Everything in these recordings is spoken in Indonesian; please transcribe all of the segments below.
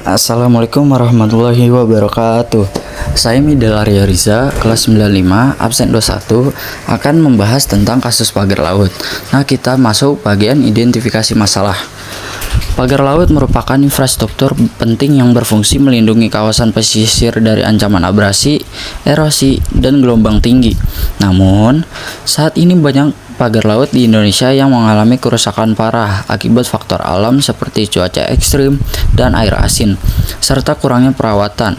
Assalamualaikum warahmatullahi wabarakatuh. Saya Midel Arya Riza, kelas 95, absen 21, akan membahas tentang kasus pagar laut. Nah, kita masuk bagian identifikasi masalah. Pagar laut merupakan infrastruktur penting yang berfungsi melindungi kawasan pesisir dari ancaman abrasi, erosi, dan gelombang tinggi. Namun, saat ini banyak pagar laut di Indonesia yang mengalami kerusakan parah akibat faktor alam seperti cuaca ekstrim dan air asin, serta kurangnya perawatan.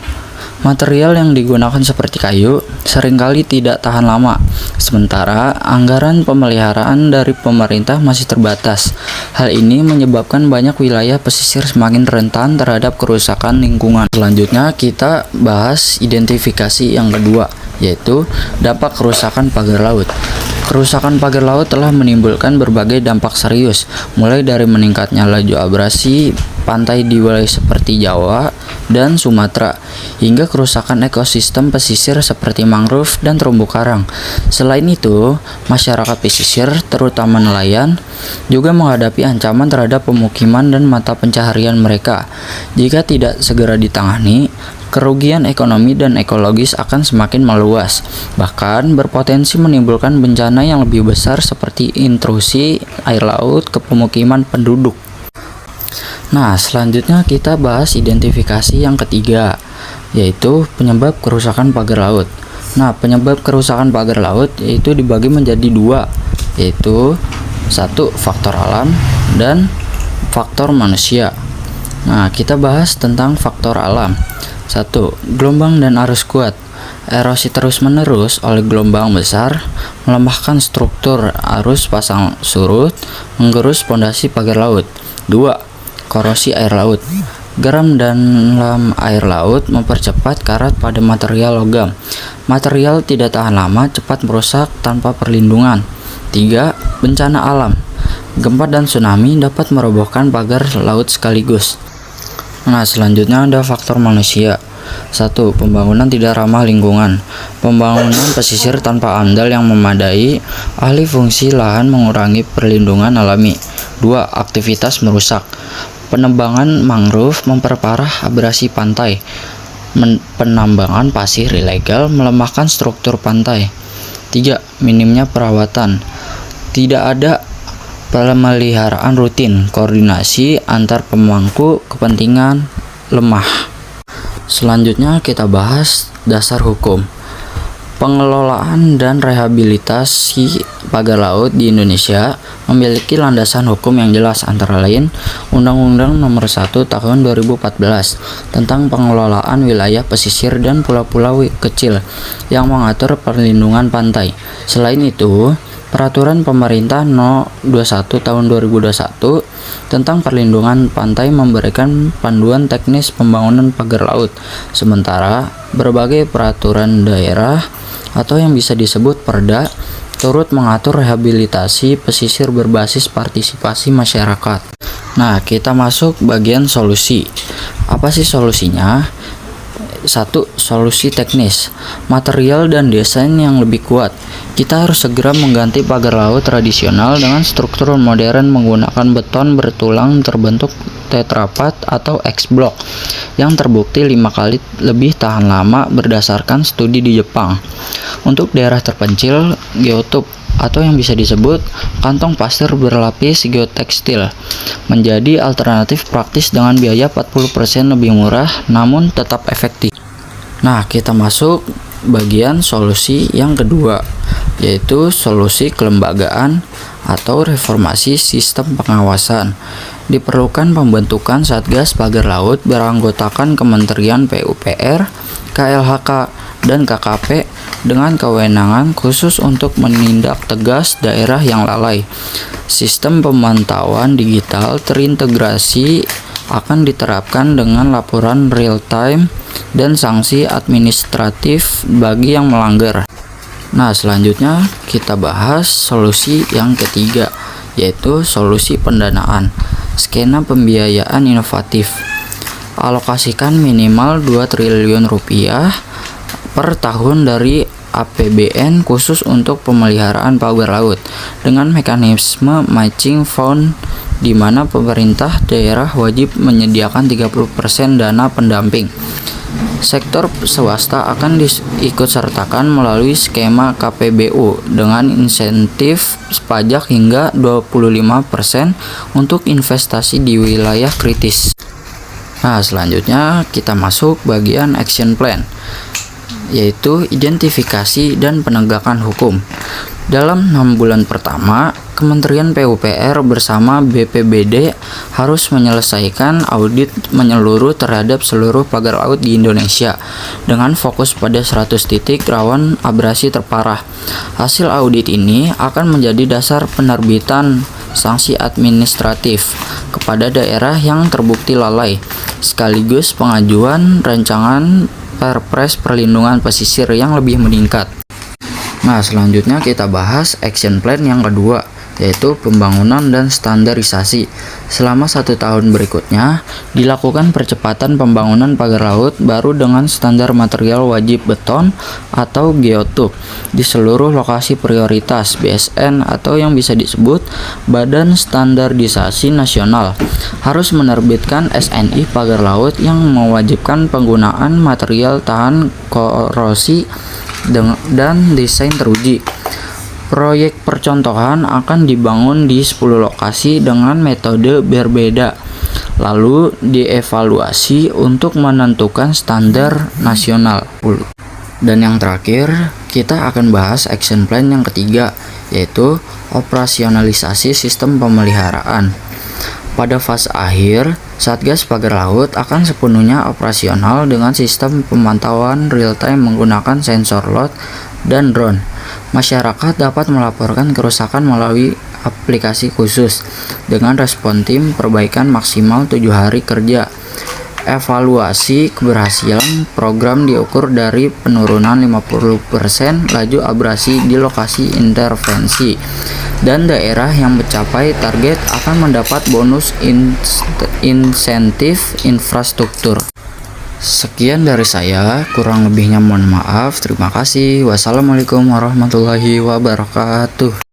Material yang digunakan seperti kayu seringkali tidak tahan lama, sementara anggaran pemeliharaan dari pemerintah masih terbatas. Hal ini menyebabkan banyak wilayah pesisir semakin rentan terhadap kerusakan lingkungan. Selanjutnya kita bahas identifikasi yang kedua, yaitu dampak kerusakan pagar laut. Kerusakan pagar laut telah menimbulkan berbagai dampak serius, mulai dari meningkatnya laju abrasi pantai di wilayah seperti Jawa dan Sumatera, hingga kerusakan ekosistem pesisir seperti mangrove dan terumbu karang. Selain itu, masyarakat pesisir, terutama nelayan, juga menghadapi ancaman terhadap pemukiman dan mata pencaharian mereka. Jika tidak segera ditangani, kerugian ekonomi dan ekologis akan semakin meluas, bahkan berpotensi menimbulkan bencana yang lebih besar seperti intrusi air laut ke pemukiman penduduk. Nah, selanjutnya kita bahas identifikasi yang ketiga, yaitu penyebab kerusakan pagar laut. Nah, penyebab kerusakan pagar laut yaitu dibagi menjadi dua, yaitu satu, faktor alam dan faktor manusia. Nah, kita bahas tentang faktor alam. 1. Gelombang dan arus kuat. Erosi terus-menerus oleh gelombang besar melemahkan struktur arus pasang surut, menggerus pondasi pagar laut. 2. Korosi air laut. Garam dalam air laut mempercepat karat pada material logam. Material tidak tahan lama, cepat merusak tanpa perlindungan. 3. Bencana alam. Gempa dan tsunami dapat merobohkan pagar laut sekaligus. Nah, selanjutnya ada faktor manusia. 1. Pembangunan tidak ramah lingkungan. Pembangunan pesisir tanpa AMDAL yang memadai, alih fungsi lahan mengurangi perlindungan alami. 2. Aktivitas merusak. Penebangan mangrove memperparah abrasi pantai. Penambangan pasir ilegal melemahkan struktur pantai. 3. Minimnya perawatan. Tidak ada pemeliharaan rutin, koordinasi antar pemangku kepentingan lemah. Selanjutnya kita bahas dasar hukum. Pengelolaan dan rehabilitasi pagar laut di Indonesia memiliki landasan hukum yang jelas, antara lain Undang-Undang Nomor 1 Tahun 2014 tentang pengelolaan wilayah pesisir dan pulau-pulau kecil yang mengatur perlindungan pantai. Selain itu, Peraturan Pemerintah No. 21 Tahun 2021 tentang perlindungan pantai memberikan panduan teknis pembangunan pagar laut. Sementara, berbagai peraturan daerah atau yang bisa disebut Perda turut mengatur rehabilitasi pesisir berbasis partisipasi masyarakat. Nah, kita masuk bagian solusi. Apa sih solusinya? 1. Solusi teknis. Material dan desain yang lebih kuat. Kita harus segera mengganti pagar laut tradisional dengan struktur modern menggunakan beton bertulang terbentuk tetrapat atau X-block yang terbukti 5 kali lebih tahan lama berdasarkan studi di Jepang. Untuk daerah terpencil, geotube atau yang bisa disebut kantong pasir berlapis geotekstil menjadi alternatif praktis dengan biaya 40% lebih murah namun tetap efektif. Nah, kita masuk bagian solusi yang kedua, yaitu solusi kelembagaan atau reformasi sistem pengawasan. Diperlukan pembentukan Satgas Pagar Laut beranggotakan Kementerian PUPR, KLHK, dan KKP dengan kewenangan khusus untuk menindak tegas daerah yang lalai. Sistem pemantauan digital terintegrasi akan diterapkan dengan laporan real time dan sanksi administratif bagi yang melanggar. Nah, selanjutnya kita bahas solusi yang ketiga, yaitu solusi pendanaan. Skema pembiayaan inovatif. Alokasikan minimal 2 triliun rupiah per tahun dari APBN khusus untuk pemeliharaan pagar laut dengan mekanisme matching fund di mana pemerintah daerah wajib menyediakan 30% dana pendamping. Sektor swasta akan diikut sertakan melalui skema KPBU dengan insentif pajak hingga 25% untuk investasi di wilayah kritis. Nah, selanjutnya kita masuk bagian action plan, yaitu identifikasi dan penegakan hukum. Dalam 6 bulan pertama, Kementerian PUPR bersama BPBD harus menyelesaikan audit menyeluruh terhadap seluruh pagar laut di Indonesia dengan fokus pada 100 titik rawan abrasi terparah. Hasil audit ini akan menjadi dasar penerbitan sanksi administratif kepada daerah yang terbukti lalai, sekaligus pengajuan rancangan Perpres perlindungan pesisir yang lebih meningkat. Nah, selanjutnya kita bahas action plan yang kedua, yaitu pembangunan dan standarisasi. Selama 1 tahun berikutnya, dilakukan percepatan pembangunan pagar laut baru dengan standar material wajib beton atau geotube di seluruh lokasi prioritas BSN atau yang bisa disebut Badan Standarisasi Nasional. Harus menerbitkan SNI pagar laut yang mewajibkan penggunaan material tahan korosi dan desain teruji. Proyek percontohan akan dibangun di 10 lokasi dengan metode berbeda, lalu dievaluasi untuk menentukan standar nasional. Dan yang terakhir, kita akan bahas action plan yang ketiga, yaitu operasionalisasi sistem pemeliharaan. Pada fase akhir, Satgas Pagar Laut akan sepenuhnya operasional dengan sistem pemantauan real-time menggunakan sensor laut dan drone. Masyarakat dapat melaporkan kerusakan melalui aplikasi khusus dengan respon tim perbaikan maksimal 7 hari kerja. Evaluasi keberhasilan program diukur dari penurunan 50% laju abrasi di lokasi intervensi, dan daerah yang mencapai target akan mendapat bonus insentif infrastruktur. Sekian dari saya, kurang lebihnya mohon maaf. Terima kasih. Wassalamualaikum warahmatullahi wabarakatuh.